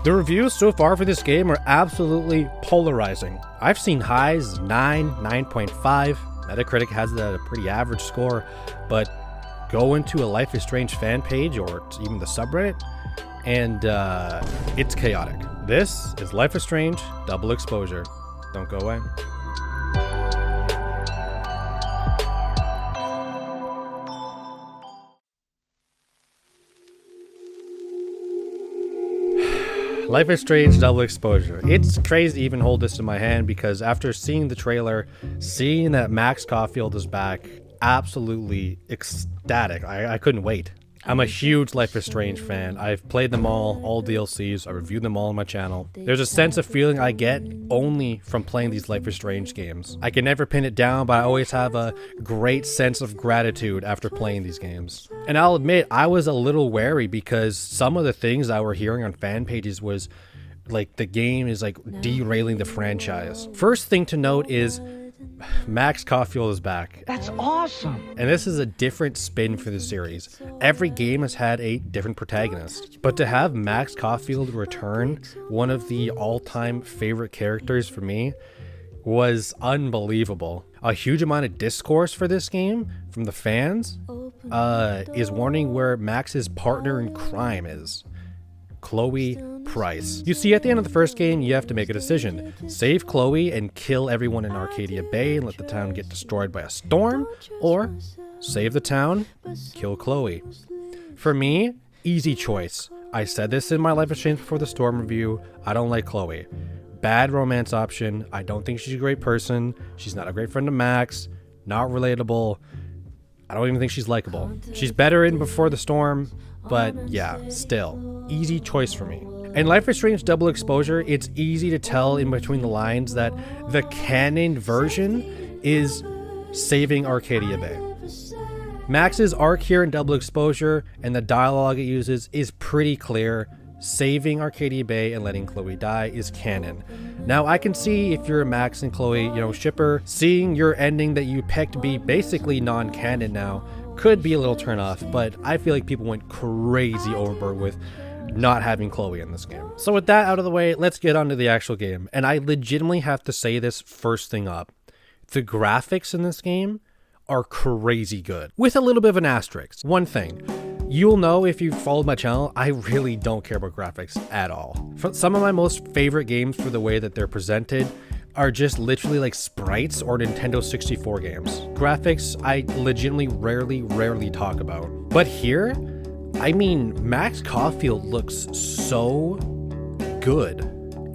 The reviews so far for this game are absolutely polarizing. I've seen highs 9, 9.5. Metacritic has it at a pretty average score, but go into a Life is Strange fan page or even the subreddit, and it's chaotic. This is Life is Strange Double Exposure. Don't go away. Life is Strange Double Exposure. It's crazy to even hold this in my hand because after seeing the trailer, seeing that Max Caulfield is back, absolutely ecstatic. I couldn't wait. I'm a huge Life is Strange fan. I've played them all DLCs. I reviewed them all on my channel. There's a sense of feeling I get only from playing these Life is Strange games. I can never pin it down, but I always have a great sense of gratitude after playing these games. And I'll admit, I was a little wary because some of the things I were hearing on fan pages was like the game is like derailing the franchise. First thing to note is Max Caulfield is back. That's awesome. And this is a different spin for the series. Every game has had a different protagonist. But to have Max Caulfield return, one of the all-time favorite characters for me, was unbelievable. A huge amount of discourse for this game from the fans is wondering where Max's partner in crime is. Chloe Price. You see, at the end of the first game, you have to make a decision. Save Chloe and kill everyone in Arcadia Bay and let the town get destroyed by a storm, or save the town, kill Chloe. For me, easy choice. I said this in my Life is Strange Before the Storm review. I don't like Chloe. Bad romance option. I don't think she's a great person. She's not a great friend of Max. Not relatable. I don't even think she's likable. She's better in Before the Storm, but yeah, still, easy choice for me. In Life is Strange Double Exposure, it's easy to tell in between the lines that the canon version is saving Arcadia Bay. Max's arc here in Double Exposure and the dialogue it uses is pretty clear. Saving Arcadia Bay and letting Chloe die is canon. Now, I can see if you're a Max and Chloe, shipper, seeing your ending that you picked be basically non-canon now could be a little turn off, but I feel like people went crazy overboard with not having Chloe in this game. So with that out of the way, let's get on to the actual game. And I legitimately have to say this first thing up. The graphics in this game are crazy good, with a little bit of an asterisk. One thing, you'll know if you've followed my channel, I really don't care about graphics at all. Some of my most favorite games for the way that they're presented are just literally like sprites or Nintendo 64 games. Graphics, I legitimately rarely talk about. But here, I mean, Max Caulfield looks so good.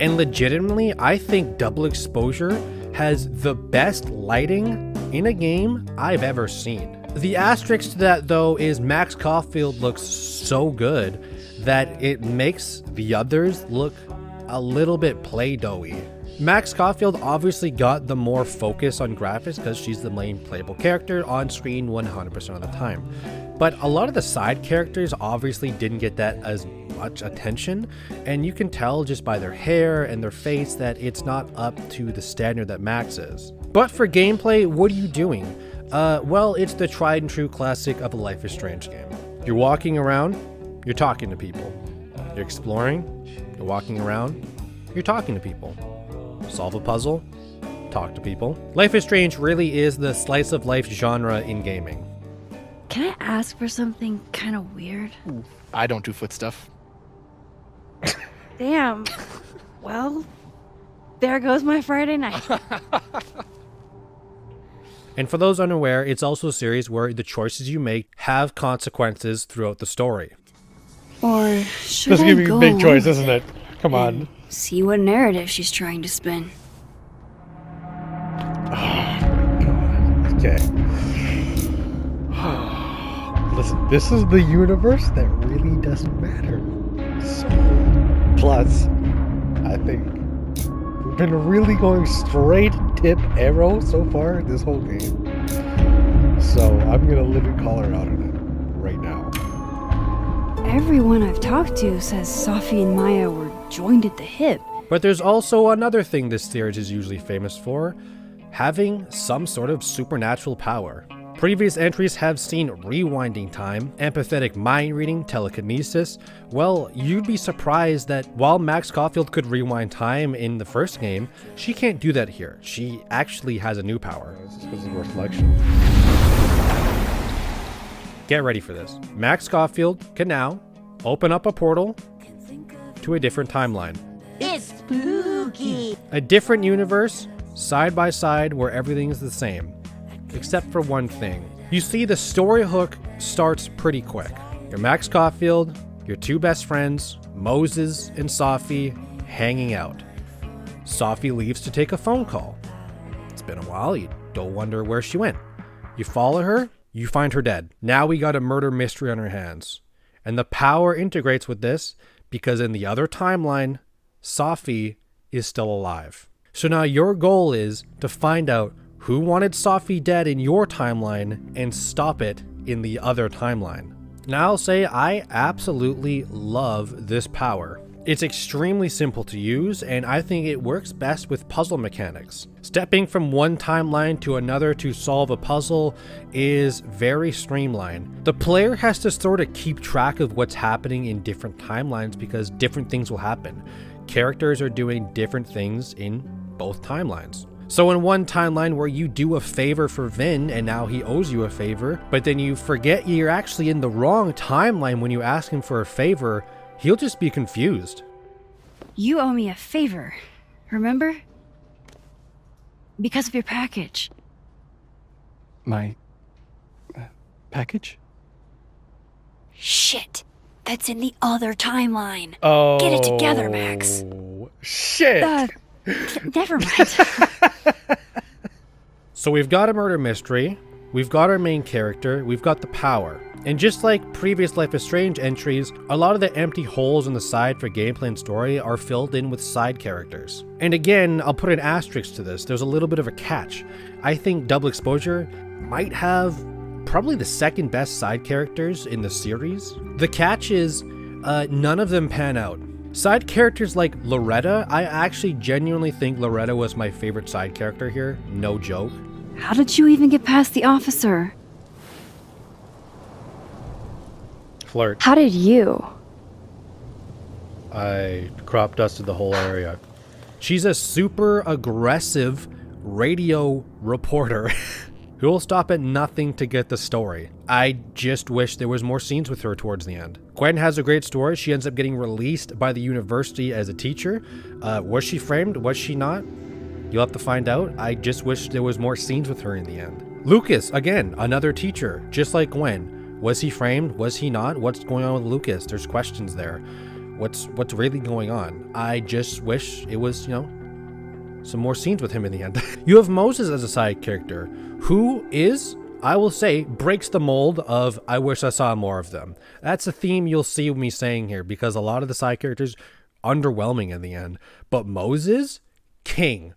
And legitimately, I think Double Exposure has the best lighting in a game I've ever seen. The asterisk to that, though, is Max Caulfield looks so good that it makes the others look a little bit play-doughy. Max Caulfield obviously got the more focus on graphics because she's the main playable character on screen 100% of the time. But a lot of the side characters obviously didn't get that as much attention, and you can tell just by their hair and their face that it's not up to the standard that Max is. But for gameplay, what are you doing? Well, it's the tried and true classic of a Life is Strange game. You're walking around, you're talking to people. You're exploring, you're walking around, you're talking to people. Solve a puzzle, talk to people. Life is Strange really is the slice of life genre in gaming. Can I ask for something kind of weird? I don't do foot stuff. Damn. Well, there goes my Friday night. And for those unaware, it's also a series where the choices you make have consequences throughout the story. Or should This is I gonna be go a big choice, with isn't it? Come on. and see what narrative she's trying to spin? Okay. Listen, this is the universe that really doesn't matter. So, plus, I think we've been really going straight tip arrow so far this whole game. So I'm gonna live and call her out on it right now. Everyone I've talked to says Safi and Maya were joined at the hip. But there's also another thing this series is usually famous for, having some sort of supernatural power. Previous entries have seen rewinding time, empathetic mind reading, telekinesis. Well, you'd be surprised that while Max Caulfield could rewind time in the first game, she can't do that here. She actually has a new power. This is because of reflection. Get ready for this. Max Caulfield can now open up a portal to a different timeline. It's spooky. A different universe, side by side, where everything is the same. Except for one thing. You see, the story hook starts pretty quick. You're Max Caulfield, your two best friends, Moses and Safi, hanging out. Safi leaves to take a phone call. It's been a while, you don't wonder where she went. You follow her, you find her dead. Now we got a murder mystery on our hands. And the power integrates with this because in the other timeline, Safi is still alive. So now your goal is to find out who wanted Safi dead in your timeline and stop it in the other timeline. Now I'll say I absolutely love this power. It's extremely simple to use, and I think it works best with puzzle mechanics. Stepping from one timeline to another to solve a puzzle is very streamlined. The player has to sort of keep track of what's happening in different timelines because different things will happen. Characters are doing different things in both timelines. So in one timeline where you do a favor for Vin and now he owes you a favor, but then you forget you're actually in the wrong timeline when you ask him for a favor, he'll just be confused. You owe me a favor, remember? Because of your package. My package? Shit. That's in the other timeline. Oh. Get it together, Max. Shit. Never mind. So we've got a murder mystery, we've got our main character, we've got the power. And just like previous Life is Strange entries, a lot of the empty holes on the side for gameplay and story are filled in with side characters. And again, I'll put an asterisk to this. There's a little bit of a catch. I think Double Exposure might have probably the second best side characters in the series. The catch is none of them pan out. Side characters like Loretta, I actually genuinely think Loretta was my favorite side character here. No joke. How did you even get past the officer? Flirt. How did you? I crop dusted the whole area. She's a super aggressive radio reporter who will stop at nothing to get the story. I just wish there was more scenes with her towards the end. Gwen has a great story. She ends up getting released by the university as a teacher. Was she framed? Was she not? You'll have to find out. I just wish there was more scenes with her in the end. Lucas, again, another teacher, just like Gwen. Was he framed? Was he not? What's going on with Lucas? There's questions there. What's really going on? I just wish it was, some more scenes with him in the end. You have Moses as a side character who is, I will say, breaks the mold of I wish I saw more of them. That's a theme you'll see me saying here because a lot of the side characters underwhelming in the end. But Moses, king.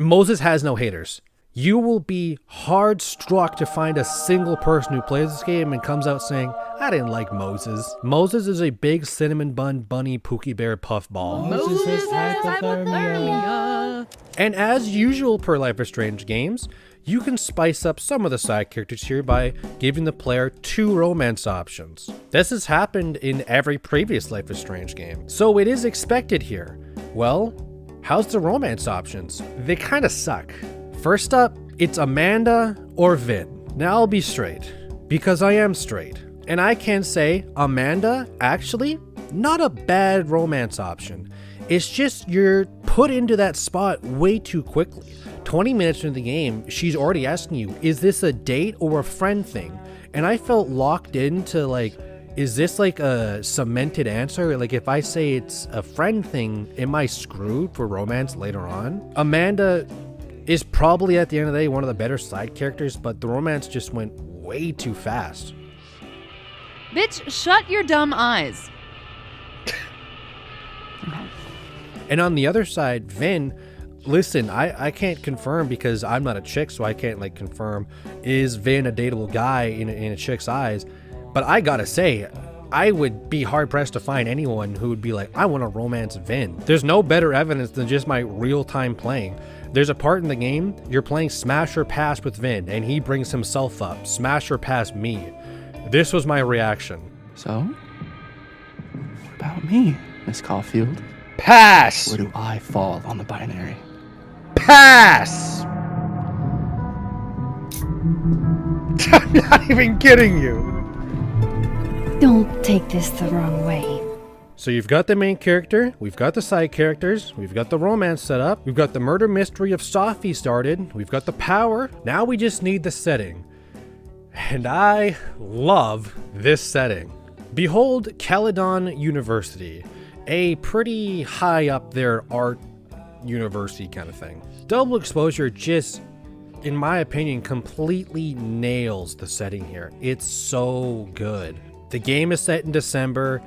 Moses has no haters. You will be hard struck to find a single person who plays this game and comes out saying, I didn't like Moses. Moses is a big cinnamon bun bunny Pookie Bear puffball. Moses has hypothermia. And as usual per Life is Strange games, you can spice up some of the side characters here by giving the player 2 romance options. This has happened in every previous Life is Strange game, so it is expected here. Well, how's the romance options? They kind of suck. First up, it's Amanda or Vin. Now I'll be straight, because I am straight. And I can say Amanda, actually, not a bad romance option. It's just you're put into that spot way too quickly. 20 minutes into the game, she's already asking you, is this a date or a friend thing? And I felt locked into is this like a cemented answer? Like if I say it's a friend thing, am I screwed for romance later on? Amanda is probably at the end of the day one of the better side characters, but the romance just went way too fast. Bitch, shut your dumb eyes. And on the other side, Vin, listen, I can't confirm because I'm not a chick, so I can't confirm is Vin a dateable guy in a chick's eyes. But I gotta say, I would be hard pressed to find anyone who would be like, I want to romance Vin. There's no better evidence than just my real time playing. There's a part in the game, you're playing smash or pass with Vin, and he brings himself up, smash or pass me. This was my reaction. So, what about me, Miss Caulfield? Pass! Where do I fall on the binary? Pass! I'm not even kidding you. Don't take this the wrong way. So you've got the main character, we've got the side characters, we've got the romance set up, we've got the murder mystery of Sophie started, we've got the power, now we just need the setting. And I love this setting. Behold Caledon University, a pretty high up there art university kind of thing. Double Exposure just, in my opinion, completely nails the setting here. It's so good. The game is set in December.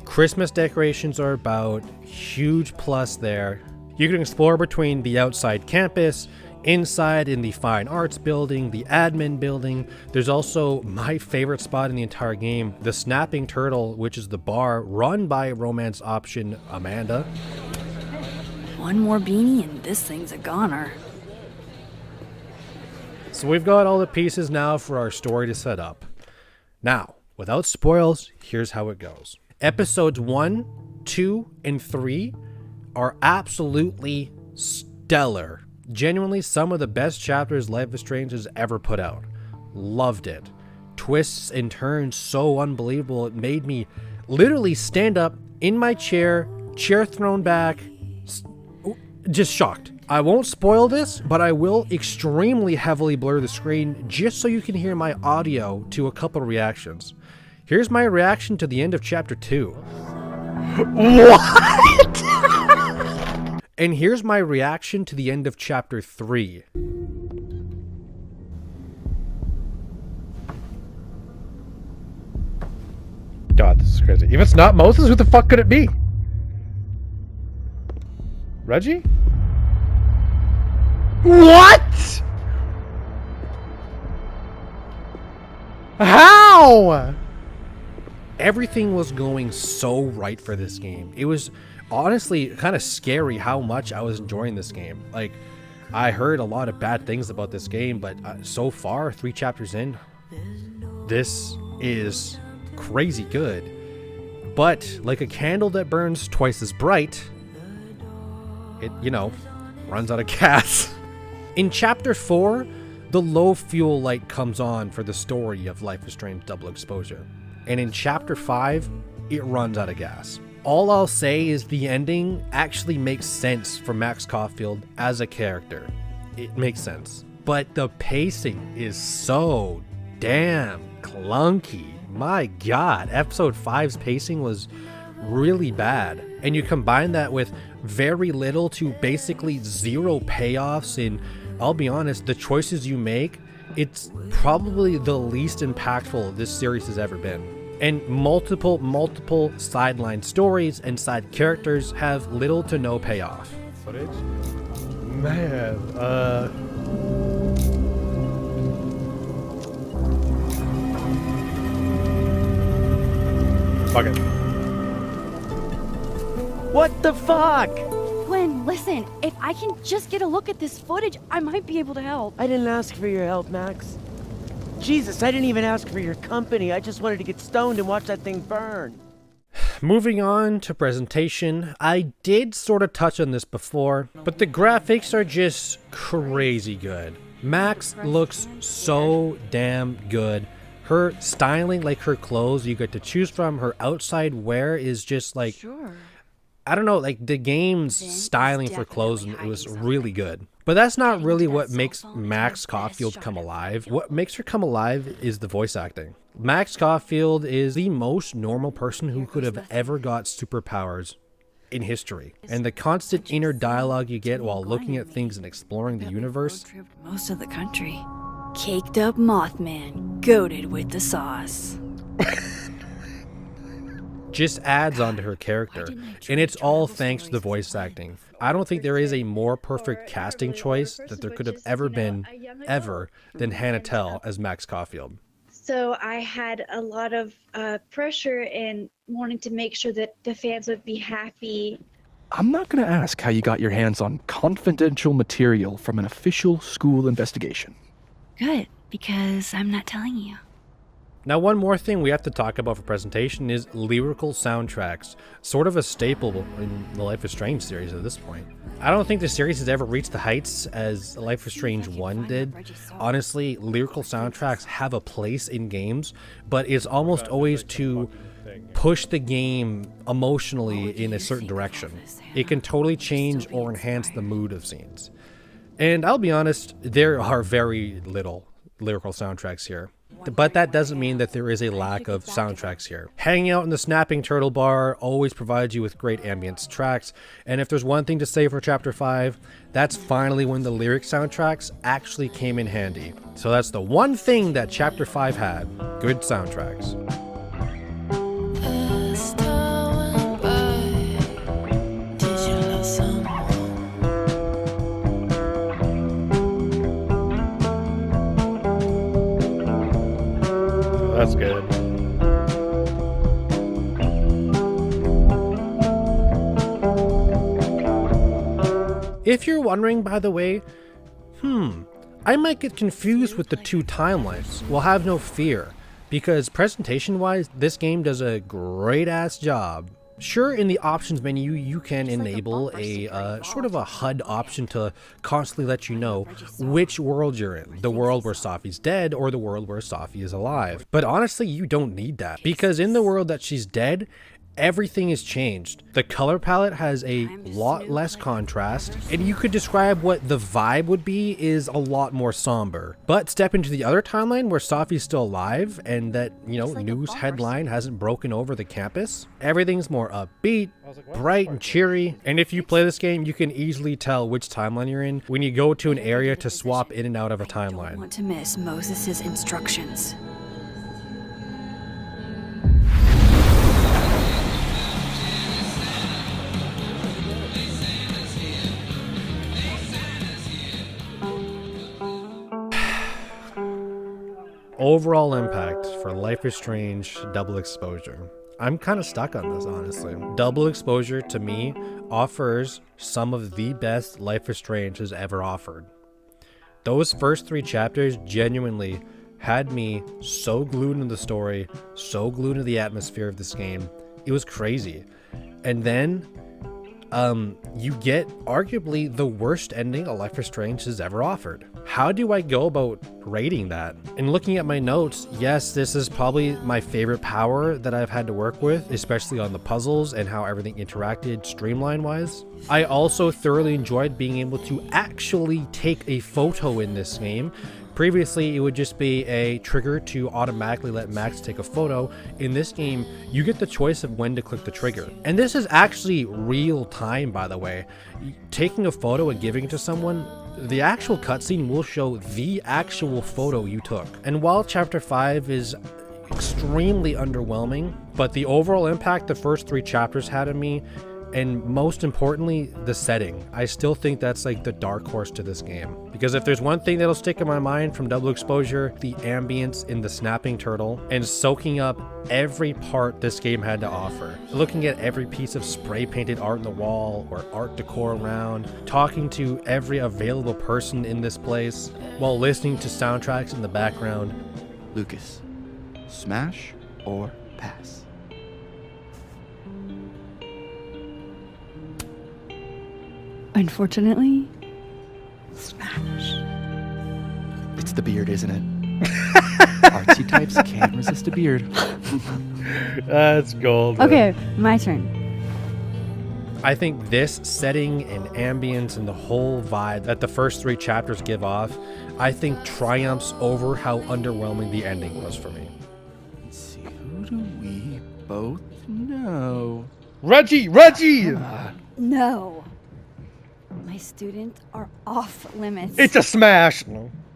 Christmas decorations are about, huge plus there. You can explore between the outside campus, inside in the fine arts building, the admin building. There's also my favorite spot in the entire game, the Snapping Turtle, which is the bar run by romance option Amanda. One more beanie and this thing's a goner. So we've got all the pieces now for our story to set up. Now, without spoils, here's how it goes. Episodes 1, 2, and 3 are absolutely stellar. Genuinely some of the best chapters Life is Strange has ever put out. Loved it. Twists and turns so unbelievable. It made me literally stand up in my chair thrown back, just shocked. I won't spoil this, but I will extremely heavily blur the screen just so you can hear my audio to a couple reactions. Here's my reaction to the end of chapter 2. What? And here's my reaction to the end of chapter 3. God, this is crazy. If it's not Moses, who the fuck could it be? Reggie? What? How? Everything was going so right for this game. It was honestly kind of scary how much I was enjoying this game. Like, I heard a lot of bad things about this game, but so far, 3 chapters in, this is crazy good. But like a candle that burns twice as bright, it, runs out of gas. In chapter 4, the low fuel light comes on for the story of Life is Strange Double Exposure. And in chapter 5, it runs out of gas. All I'll say is the ending actually makes sense for Max Caulfield as a character. It makes sense. But the pacing is so damn clunky. My God, episode 5's pacing was really bad. And you combine that with very little to basically zero payoffs, and I'll be honest, the choices you make, it's probably the least impactful this series has ever been. And multiple sideline stories and side characters have little to no payoff. Footage? Man, fuck it. What the fuck? Gwen, listen, if I can just get a look at this footage, I might be able to help. I didn't ask for your help, Max. Jesus, I didn't even ask for your company. I just wanted to get stoned and watch that thing burn. Moving on to presentation, I did sort of touch on this before, but the graphics are just crazy good. Max looks so damn good. Her styling, like her clothes you get to choose from, her outside wear is just like, Sure. I don't know, like the game's styling for clothes, it was really good. But that's not really what makes Max Caulfield come alive. What makes her come alive is the voice acting. Max Caulfield is the most normal person who could have ever got superpowers in history. And the constant inner dialogue you get while looking at things and exploring the universe. Most of the country. Caked up Mothman, goated with the sauce. Just adds onto her character, and it's all thanks to the voice acting. I don't think there is a more perfect casting choice that there could have ever been, ever, than Hannah Telle as Max Caulfield. So I had a lot of pressure and wanting to make sure that the fans would be happy. I'm not gonna ask how you got your hands on confidential material from an official school investigation. Good, because I'm not telling you. Now, one more thing we have to talk about for presentation is lyrical soundtracks, sort of a staple in the Life is Strange series at this point. I don't think the series has ever reached the heights as Life is Strange 1 did. Honestly, lyrical soundtracks have a place in games, but it's almost always to push the game emotionally in a certain direction. It can totally change or enhance the mood of scenes. And I'll be honest, there are very little lyrical soundtracks here. But that doesn't mean that there is a lack of soundtracks here. Hanging out in the Snapping Turtle Bar always provides you with great ambience tracks, and if there's one thing to say for Chapter 5, that's finally when the lyric soundtracks actually came in handy. So that's the one thing that Chapter 5 had, good soundtracks. That's good. If you're wondering, by the way, I might get confused with the two timelines. Well, have no fear, because presentation-wise, this game does a great-ass job. Sure, in the options menu, you can enable a sort of a HUD option to constantly let you know which world you're in. The world where Sophie's dead or the world where Sophie is alive. But honestly, you don't need that, because in the world that she's dead, everything is changed. The color palette has a lot less contrast, and you could describe what the vibe would be is a lot more somber. But step into the other timeline where Sophie's still alive and that, news headline hasn't broken over the campus. Everything's more upbeat, bright and cheery, and if you play this game, you can easily tell which timeline you're in when you go to an area to swap in and out of a timeline. I don't want to miss Moses' instructions. Overall impact for Life is Strange Double Exposure. I'm kind of stuck on this, honestly. Double Exposure, to me, offers some of the best Life is Strange has ever offered. Those first 3 chapters genuinely had me so glued into the story, so glued into the atmosphere of this game. It was crazy. And then you get arguably the worst ending a Life is Strange has ever offered. How do I go about rating that? And looking at my notes, yes, this is probably my favorite power that I've had to work with, especially on the puzzles and how everything interacted streamline wise. I also thoroughly enjoyed being able to actually take a photo in this game. Previously, it would just be a trigger to automatically let Max take a photo. In this game, you get the choice of when to click the trigger. And this is actually real time, by the way. Taking a photo and giving it to someone, the actual cutscene will show the actual photo you took. And while Chapter 5 is extremely underwhelming, but the overall impact the first 3 chapters had on me, and most importantly, the setting. I still think that's like the dark horse to this game. Because if there's one thing that'll stick in my mind from Double Exposure, the ambience in the Snapping Turtle, and soaking up every part this game had to offer. Looking at every piece of spray painted art on the wall or art decor around, talking to every available person in this place, while listening to soundtracks in the background. Lucas, smash or pass? Unfortunately, smash. It's the beard, isn't it? Artsy types can't resist a beard. That's gold. Okay, my turn. I think this setting and ambience and the whole vibe that the first 3 chapters give off, I think triumphs over how underwhelming the ending was for me. Let's see, who do we both know? Reggie! No. My students are off limits. It's a smash!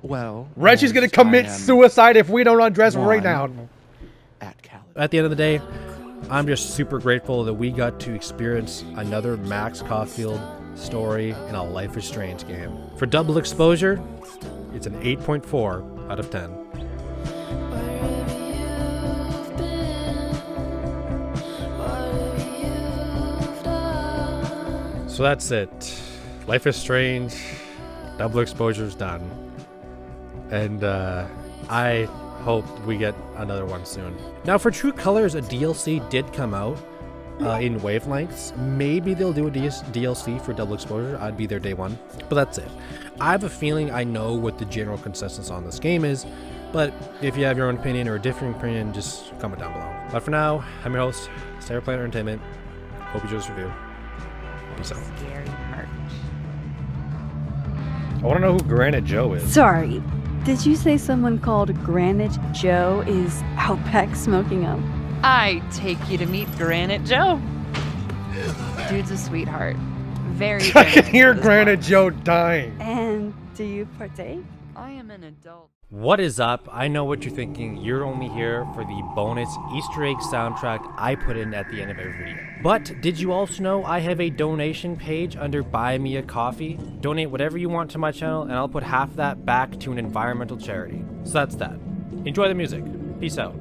Well, Reggie's gonna commit suicide if we don't undress him right now. At Cal. At the end of the day, I'm just super grateful that we got to experience another Max Caulfield story in a Life is Strange game. For Double Exposure, it's an 8.4 out of 10. So that's it. Life is Strange, Double Exposure's done. And I hope we get another one soon. Now for True Colors, a DLC did come out in Wavelengths. Maybe they'll do a DLC for Double Exposure. I'd be there day one. But that's it. I have a feeling I know what the general consensus on this game is. But if you have your own opinion or a different opinion, just comment down below. But for now, I'm your host, Stereo Planet Entertainment. Hope you enjoyed this review. Peace out. Scary merch. I want to know who Granite Joe is. Sorry, did you say someone called Granite Joe is out back smoking up? I take you to meet Granite Joe. Dude's a sweetheart. Very. I can nice hear to this Granite boy. Joe dying. And do you partake? I am an adult. What is up? I know what you're thinking. You're only here for the bonus Easter egg soundtrack I put in at the end of every video. But did you also know I have a donation page under Buy Me a Coffee? Donate whatever you want to my channel and I'll put half that back to an environmental charity. So that's that. Enjoy the music. Peace out.